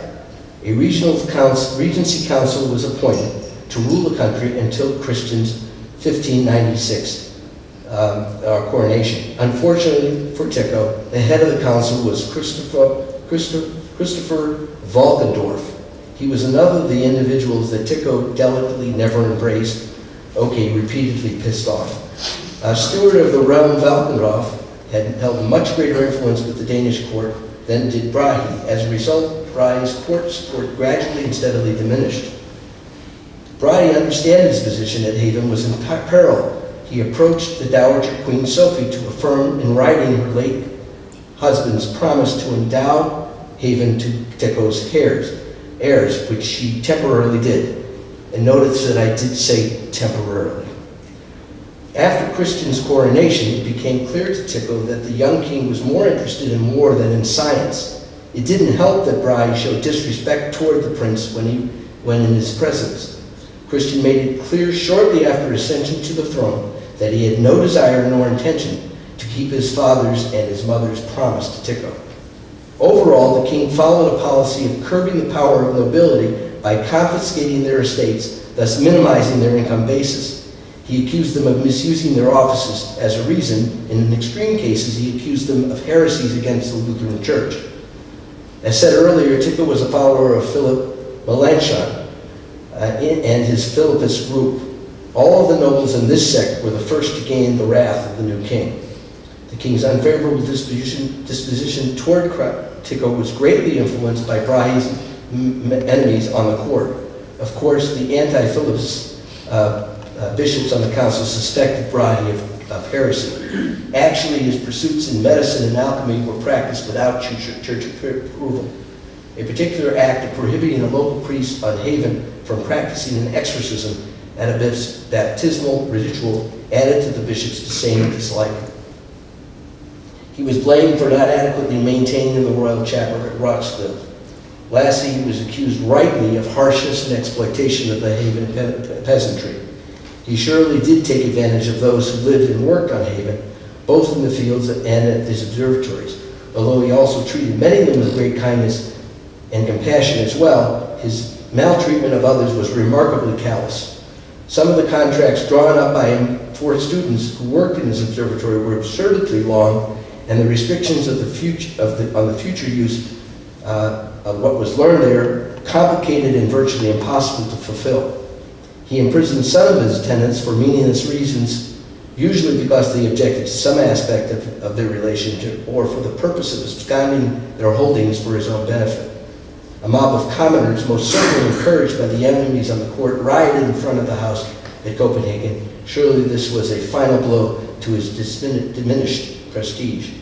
A regency council was appointed to rule the country until Christian's 1596 coronation. Unfortunately for Tycho, the head of the council was Christopher Valkendorf. He was another of the individuals that Tycho delicately never embraced, repeatedly pissed off. Steward of the realm, Valkendorf had held a much greater influence with the Danish court than did Brahe. As a result, Brahe's court support gradually and steadily diminished. Brahe, understanding his position at Haven, was in peril. He approached the Dowager Queen Sophie to affirm in writing her late husband's promise to endow Haven to Tycho's heirs, which she temporarily did. And notice that I did say temporarily. After Christian's coronation, it became clear to Tycho that the young king was more interested in war than in science. It didn't help that Brahe showed disrespect toward the prince when in his presence. Christian made it clear shortly after ascension to the throne that he had no desire nor intention to keep his father's and his mother's promise to Tycho. Overall, the king followed a policy of curbing the power of nobility by confiscating their estates, thus minimizing their income basis. He accused them of misusing their offices as a reason. In extreme cases, he accused them of heresies against the Lutheran Church. As said earlier, Tycho was a follower of Philip Melanchthon and his Philippist group. All of the nobles in this sect were the first to gain the wrath of the new king. The king's unfavorable disposition toward Tycho was greatly influenced by Brahe's enemies on the court. Of course, the anti-Philippist bishops on the council suspected Brahe of heresy. Actually, his pursuits in medicine and alchemy were practiced without church approval. A particular act of prohibiting a local priest on Haven from practicing an exorcism at a baptismal ritual added to the bishop's disdain and dislike. He was blamed for not adequately maintaining the royal chapel at Roskilde. Lastly, he was accused rightly of harshness and exploitation of the Haven peasantry. He surely did take advantage of those who lived and worked on Haven, both in the fields and at his observatories. Although he also treated many of them with great kindness and compassion as well, his maltreatment of others was remarkably callous. Some of the contracts drawn up by him for students who worked in his observatory were absurdly long, and the restrictions of the future use of what was learned there complicated and virtually impossible to fulfill. He imprisoned some of his tenants for meaningless reasons, usually because they objected to some aspect of their relationship or for the purpose of absconding their holdings for his own benefit. A mob of commoners, most certainly encouraged by the enemies on the court, rioted in front of the house at Copenhagen. Surely this was a final blow to his diminished prestige.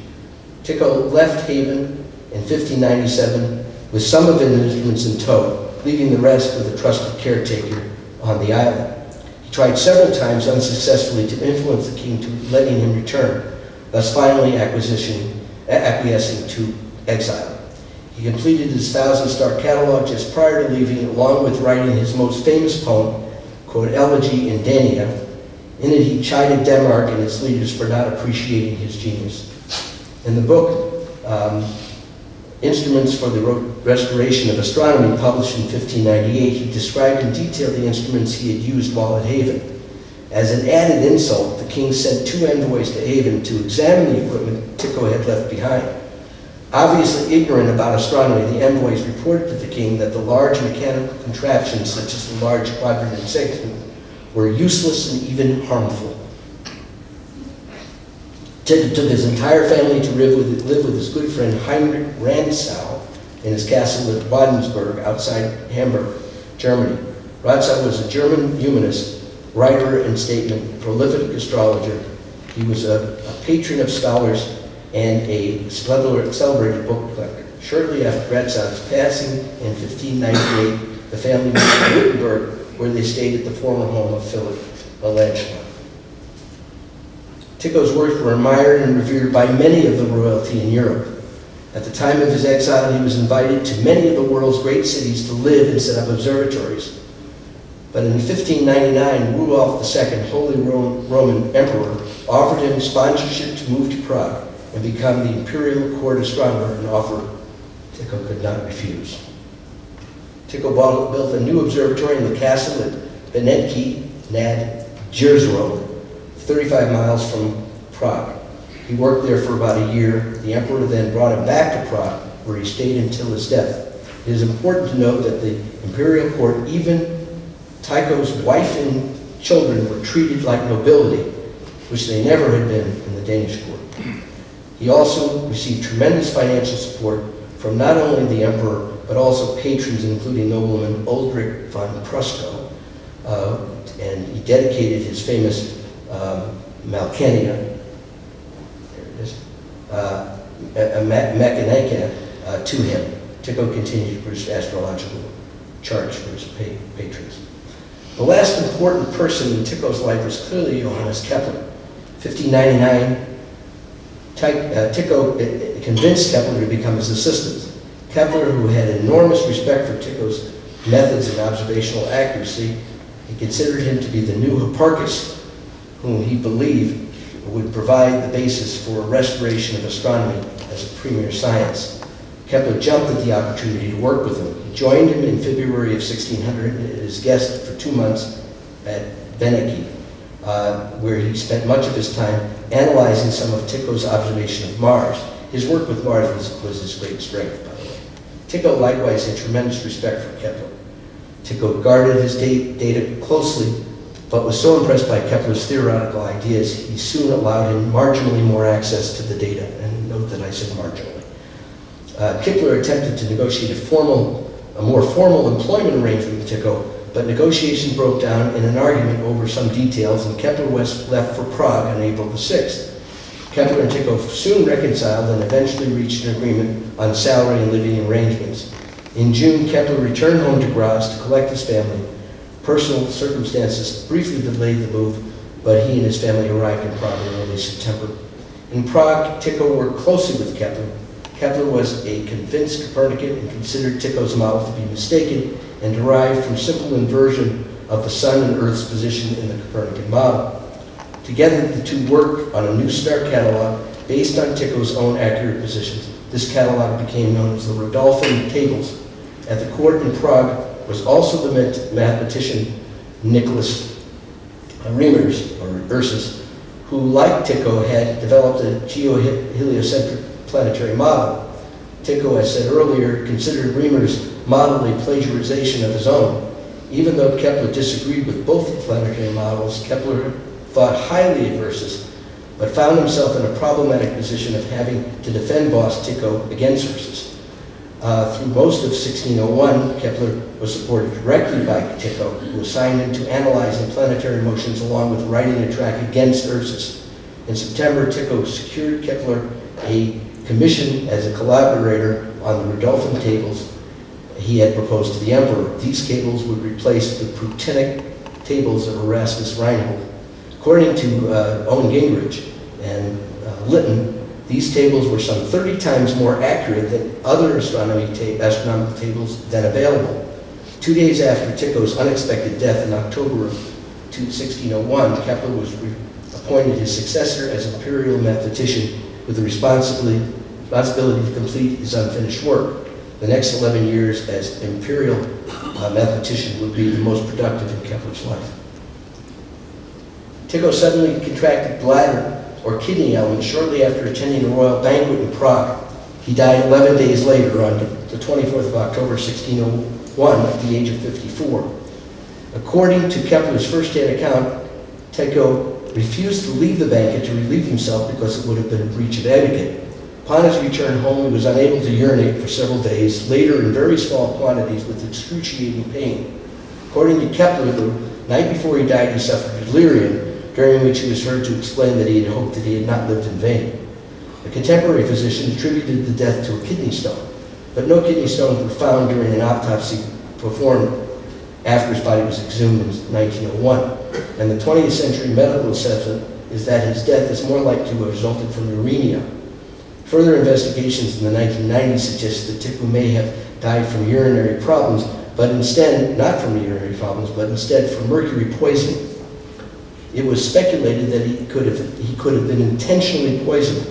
Tycho left Haven in 1597 with some of his instruments in tow, leaving the rest with a trusted caretaker on the island. He tried several times unsuccessfully to influence the king to letting him return, thus finally acquiescing to exile. He completed his 1,000-star catalog just prior to leaving, along with writing his most famous poem, called Elegy in Dania. In it, he chided Denmark and its leaders for not appreciating his genius. In the book, Instruments for the Restoration of Astronomy, published in 1598, he described in detail the instruments he had used while at Haven. As an added insult, the king sent 2 envoys to Haven to examine the equipment Tycho had left behind. Obviously ignorant about astronomy, the envoys reported to the king that the large mechanical contraptions, such as the large quadrant and sextant, were useless and even harmful. Tycho took his entire family to live with his good friend Heinrich Rantzau in his castle at Wadensburg outside Hamburg, Germany. Rantzau was a German humanist, writer and statesman, prolific astrologer. He was a patron of scholars and a celebrated book collector. Shortly after Rantzau's passing in 1598, the family moved to Wittenberg, where they stayed at the former home of Philip Melanchthon. Tycho's works were admired and revered by many of the royalty in Europe. At the time of his exile, he was invited to many of the world's great cities to live and set up observatories. But in 1599, Rudolph II, Holy Roman Emperor, offered him sponsorship to move to Prague and become the imperial court astronomer, an offer Tycho could not refuse. Tycho built a new observatory in the castle at Benecki nad Jezioro, 35 miles from Prague. He worked there for about a year. The emperor then brought him back to Prague, where he stayed until his death. It is important to note that the imperial court, even Tycho's wife and children, were treated like nobility, which they never had been in the Danish court. He also received tremendous financial support from not only the emperor, but also patrons, including nobleman Ulrich von Pruskow, and he dedicated his famous Malkania, there it is, Mechanica to him. Tycho continued to produce astrological charts for his patrons. The last important person in Tycho's life was clearly Johannes Kepler. 1599, Tycho convinced Kepler to become his assistant. Kepler, who had enormous respect for Tycho's methods and observational accuracy, he considered him to be the new Hipparchus, whom he believed would provide the basis for a restoration of astronomy as a premier science. Kepler jumped at the opportunity to work with him. He joined him in February of 1600 as guest for 2 months at Benecki, where he spent much of his time analyzing some of Tycho's observation of Mars. His work with Mars was his great strength, by the way. Tycho likewise had tremendous respect for Kepler. Tycho guarded his data closely, but was so impressed by Kepler's theoretical ideas, he soon allowed him marginally more access to the data. And note that I said marginally. Kepler attempted to negotiate a more formal employment arrangement with Tycho, but negotiations broke down in an argument over some details, and Kepler left for Prague on April the 6th. Kepler and Tycho soon reconciled and eventually reached an agreement on salary and living arrangements. In June, Kepler returned home to Graz to collect his family. Personal circumstances briefly delayed the move, but he and his family arrived in Prague in early September. In Prague, Tycho worked closely with Kepler. Kepler was a convinced Copernican and considered Tycho's model to be mistaken and derived from simple inversion of the Sun and Earth's position in the Copernican model. Together, the two worked on a new star catalog based on Tycho's own accurate positions. This catalog became known as the Rudolphine Tables. At the court in Prague was also the mathematician Nicholas Reimers, or Ursus, who, like Tycho, had developed a Geo Heliocentric planetary model. Tycho, as said earlier, considered Reimers' model a plagiarization of his own. Even though Kepler disagreed with both the planetary models, Kepler thought highly of Ursus, but found himself in a problematic position of having to defend boss Tycho against Ursus. Through most of 1601, Kepler was supported directly by Tycho, who assigned him to analyzing planetary motions along with writing a track against Ursus. In September, Tycho secured Kepler a commission as a collaborator on the Rudolphine tables he had proposed to the emperor. These tables would replace the Prutenic tables of Erasmus Reinhold. According to Owen Gingrich and Lytton, these tables were some 30 times more accurate than other astronomical tables then available. 2 days after Tycho's unexpected death in October of 1601, Kepler was appointed his successor as imperial mathematician with the responsibility to complete his unfinished work. The next 11 years as imperial mathematician would be the most productive in Kepler's life. Tycho suddenly contracted bladder or kidney ailment shortly after attending a royal banquet in Prague. He died 11 days later on the 24th of October 1601 at the age of 54. According to Kepler's first-hand account, Tycho refused to leave the banquet to relieve himself because it would have been a breach of etiquette. Upon his return home, he was unable to urinate for several days, later in very small quantities with excruciating pain. According to Kepler, the night before he died, he suffered delirium, during which he was heard to explain that he had hoped that he had not lived in vain. A contemporary physician attributed the death to a kidney stone, but no kidney stones were found during an autopsy performed after his body was exhumed in 1901. And the 20th century medical assessment is that his death is more likely to have resulted from uremia. Further investigations in the 1990s suggest that Tycho may have died from urinary problems, but instead, not from urinary problems, but instead from mercury poisoning. It was speculated that he could have been intentionally poisoned.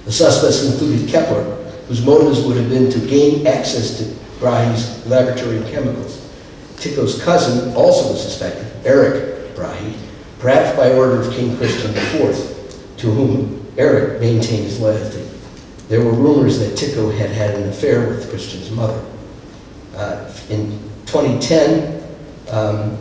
The suspects included Kepler, whose motives would have been to gain access to Brahe's laboratory and chemicals. Tycho's cousin also was suspected, Eric Brahe, perhaps by order of King Christian IV, to whom Eric maintained his loyalty. There were rumors that Tycho had had an affair with Christian's mother. In 2010,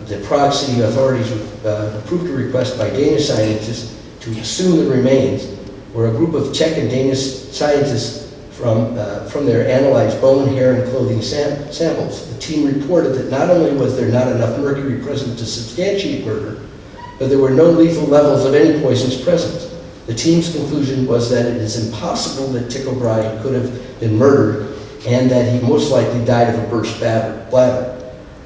the Prague city authorities approved a request by Danish scientists to exhume the remains, where a group of Czech and Danish scientists from their analyzed bone, hair, and clothing samples. The team reported that not only was there not enough mercury present to substantiate murder, but there were no lethal levels of any poisons present. The team's conclusion was that it is impossible that Tycho Brahe could have been murdered and that he most likely died of a burst bladder.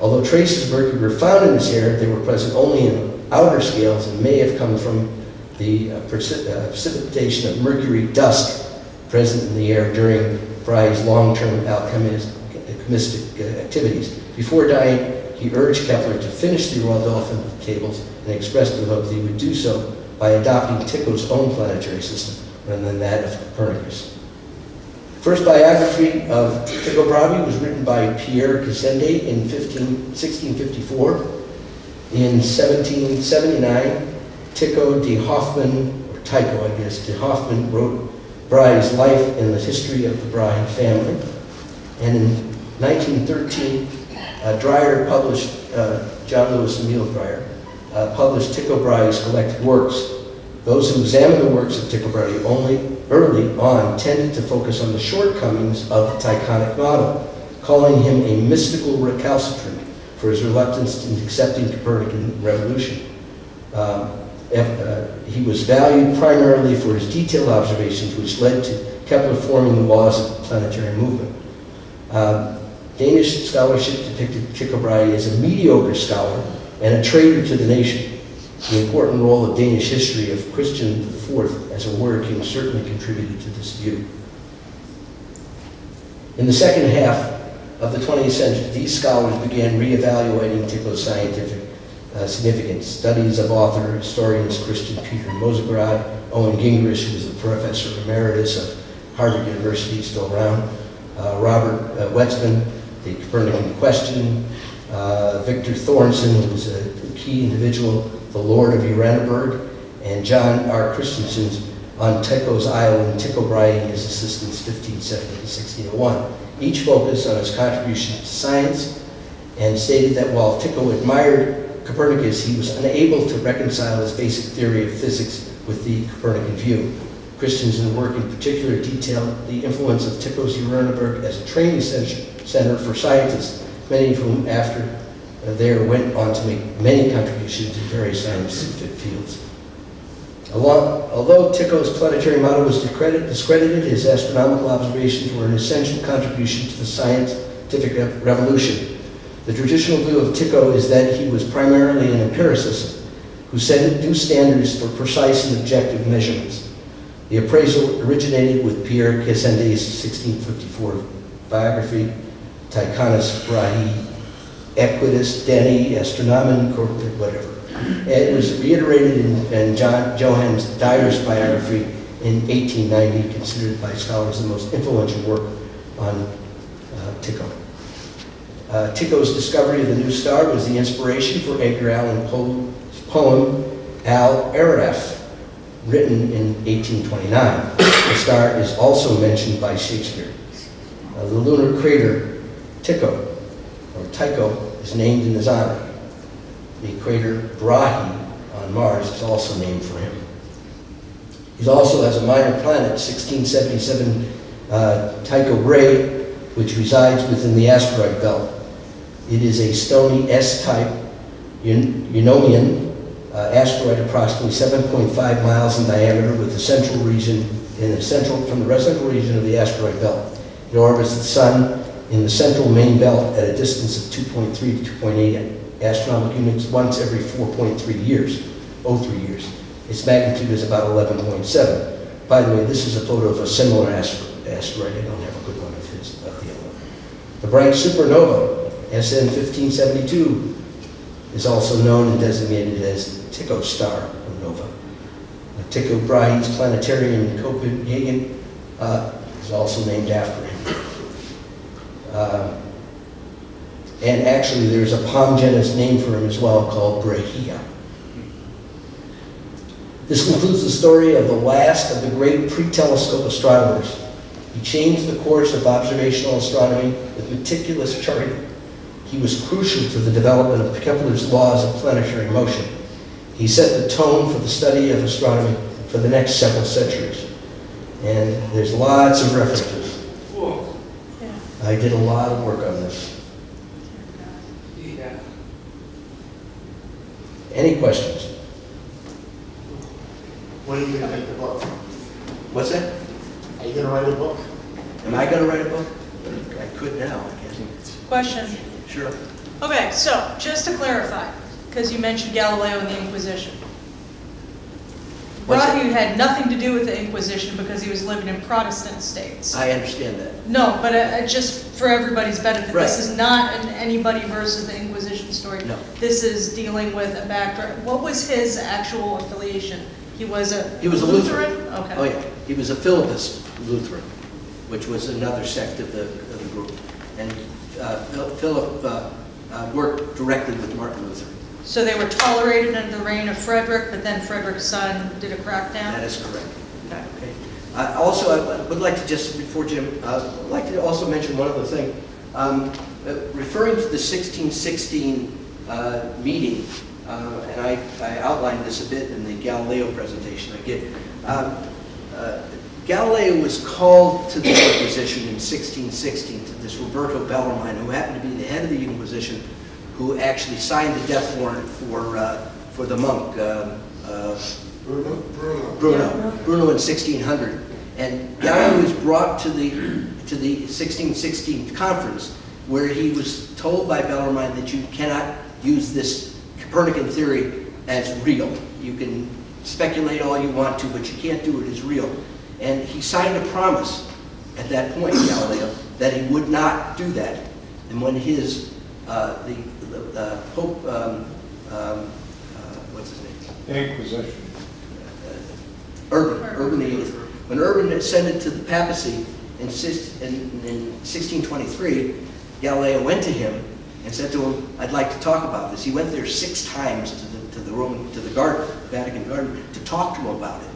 Although traces of mercury were found in his hair, they were present only in outer scales and may have come from the precipitation of mercury dust present in the air during Brahe's long-term alchemistic activities. Before dying, he urged Kepler to finish the Rudolphin tables and expressed the hope that he would do so by adopting Tycho's own planetary system rather than that of Copernicus. First biography of Tycho Brahe was written by Pierre Gassendi in 1654. In 1779, Tycho de Hoffmann, or Tycho, I guess, de Hoffmann wrote Brahe's life and the history of the Brahe family. And in 1913, Dreyer published, John Louis Emile Dreyer, published Tycho Brahe's collected works. Those who examined the works of Tycho Brahe early on tended to focus on the shortcomings of the Tychonic model, calling him a mystical recalcitrant for his reluctance in accepting Copernican revolution. He was valued primarily for his detailed observations, which led to Kepler forming the laws of the planetary movement. Danish scholarship depicted Tycho Brahe as a mediocre scholar and a traitor to the nation. The important role of Danish history of Christian IV as a warrior king certainly contributed to this view. In the second half of the 20th century, these scholars began re-evaluating Tycho's scientific significance. Studies of author, historians Christian Peter Mosegrad, Owen Gingrich, who was the professor emeritus of Harvard University, still around, Robert Wetzman, The Copernican Question, Victor Thornton, who was a key individual, The Lord of Uraniborg, and John R. Christensen's On Tycho's Island, Tycho Brahe and His Assistants, 1570 to 1601. Each focused on his contributions to science and stated that while Tycho admired Copernicus, he was unable to reconcile his basic theory of physics with the Copernican view. Christensen's work in particular detailed the influence of Tycho's Uraniborg as a training center for scientists, many of whom after there went on to make many contributions in various scientific fields. Although Tycho's planetary model was discredited, his astronomical observations were an essential contribution to the scientific revolution. The traditional view of Tycho is that he was primarily an empiricist who set new standards for precise and objective measurements. The appraisal originated with Pierre Gassendi's 1654 biography, Tychonus Brahe, Equitus, Deni, Astronomen, whatever. It was reiterated in Johannes Dyer's biography in 1890, considered by scholars the most influential work on Tycho. Tycho's discovery of the new star was the inspiration for Edgar Allan Poe's poem Al Araf, written in 1829. The star is also mentioned by Shakespeare. The lunar crater Tycho, or Tycho, is named in his honor. The crater Brahe on Mars is also named for him. He also has a minor planet, 1677 Tycho Brahe, which resides within the asteroid belt. It is a stony S-type Eunomian asteroid approximately 7.5 miles in diameter with the central region from the central region of the asteroid belt. It orbits the Sun in the central main belt at a distance of 2.3 to 2.8 astronomical units once every 4.3 years, 03 years. Its magnitude is about 11.7. By the way, this is a photo of a similar asteroid. I don't have a good one of his. The bright supernova SN 1572 is also known and designated as Tycho star or nova. Tycho Brahe's planetarium in Copenhagen is also named after him. And actually there's a palm genus name for him as well called Brahea. This concludes the story of the last of the great pre-telescope astronomers. He changed the course of observational astronomy with meticulous charting. He was crucial to the development of Kepler's laws of planetary motion. He set the tone for the study of astronomy for the next several centuries. And there's lots of references. I did a lot of work on this. Any questions? When are you going to make the book? What's that? Are you going to write a book? Am I going to write a book? I could now, I guess. Question. Sure. Okay, so just to clarify, because you mentioned Galileo and the Inquisition. What's that? Brahe had nothing to do with the Inquisition because he was living in Protestant states. I understand that. No, but just for everybody's benefit, Right. this is not an anybody versus the Inquisition story. No. This is dealing with a background. What was his actual affiliation? He was a Lutheran. Okay. Oh yeah, he was a Philippist Lutheran, which was another sect of the group. And Philip worked directly with Martin Luther. So they were tolerated under the reign of Frederick, but then Frederick's son did a crackdown? That is correct. Okay. Also, I would like to just, before Jim, I'd like to also mention one other thing. Referring to the 1616 meeting, and I outlined this a bit in the Galileo presentation I gave. Galileo was called to the Inquisition in 1616 to this Roberto Bellarmine, who happened to be the head of the Inquisition, who actually signed the death warrant for the monk Bruno in 1600. And Galileo was brought to the 1616 conference, where he was told by Bellarmine that you cannot use this Copernican theory as real. You can speculate all you want to, but you can't do it as real. And he signed a promise at that point, Galileo, that he would not do that. And when his the Pope, what's his name? Inquisition. Urban VIII. When Urban ascended to the papacy in 1623, Galileo went to him and said to him, "I'd like to talk about this." He went there 6 times to the garden, Vatican garden, to talk to him about it.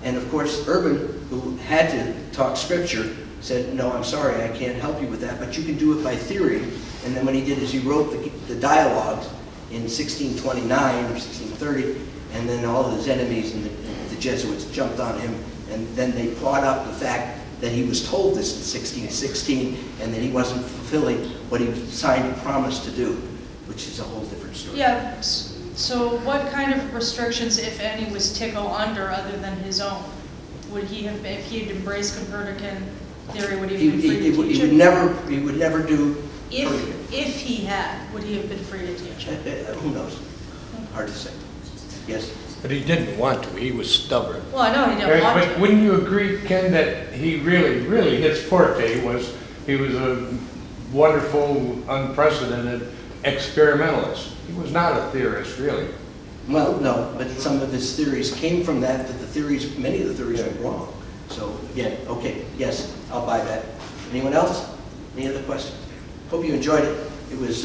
And of course, Urban, who had to talk scripture, said, "No, I'm sorry, I can't help you with that, but you can do it by theory." And then what he did is he wrote the dialogues in 1629 or 1630, and then all of his enemies and the Jesuits jumped on him, and then they brought up the fact that he was told this in 1616, and that he wasn't fulfilling what he signed a promise to do, which is a whole different story. Yeah, so what kind of restrictions, if any, was Tycho under other than his own? Would he have, if he had embraced Copernican theory, would he have been free to teach He it? would never do Copernican. If he had, would he have been free to teach it? Who knows? Hard to say. Yes? But he didn't want to. He was stubborn. Well, I know he didn't want But to. wouldn't you agree, Ken, that he really, his forte was, he was a wonderful, unprecedented experimentalist. He was not a theorist, really. Well, no, but some of his theories came from that, but many of the theories were wrong. So, again, okay, yes, I'll buy that. Anyone else? Any other questions? Hope you enjoyed it. It was,